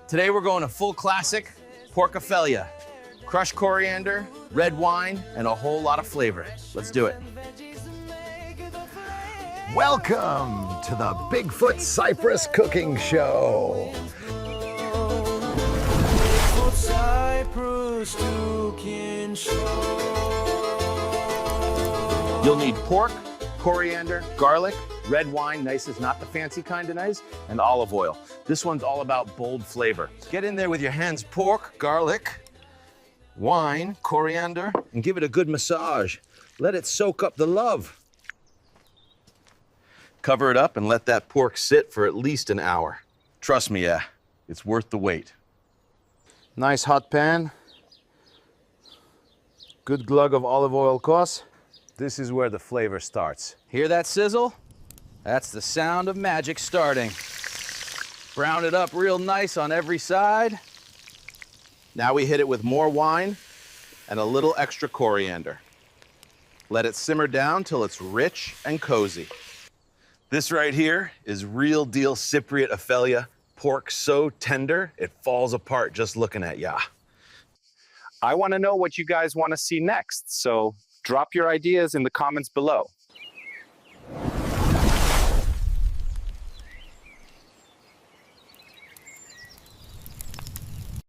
Today we're going to full classic pork Afelia. Crushed coriander, red wine, and a whole lot of flavor. Let's do it. Welcome to the Bigfoot Cyprus cooking show. Bigfoot Cyprus cooking show. You'll need pork, coriander, garlic, red wine, nice is not the fancy kind of nice, and olive oil. This one's all about bold flavor. Get in there with your hands, pork, garlic, wine, coriander, and give it a good massage. Let it soak up the love. Cover it up and let that pork sit for at least an hour. Trust me, it's worth the wait. Nice hot pan. Good glug of olive oil, course. This is where the flavor starts. Hear that sizzle? That's the sound of magic starting. Brown it up real nice on every side. Now we hit it with more wine and a little extra coriander. Let it simmer down till it's rich and cozy. This right here is real deal Cypriot Afelia. Pork so tender, it falls apart just looking at ya. I want to know what you guys want to see next, so drop your ideas in the comments below.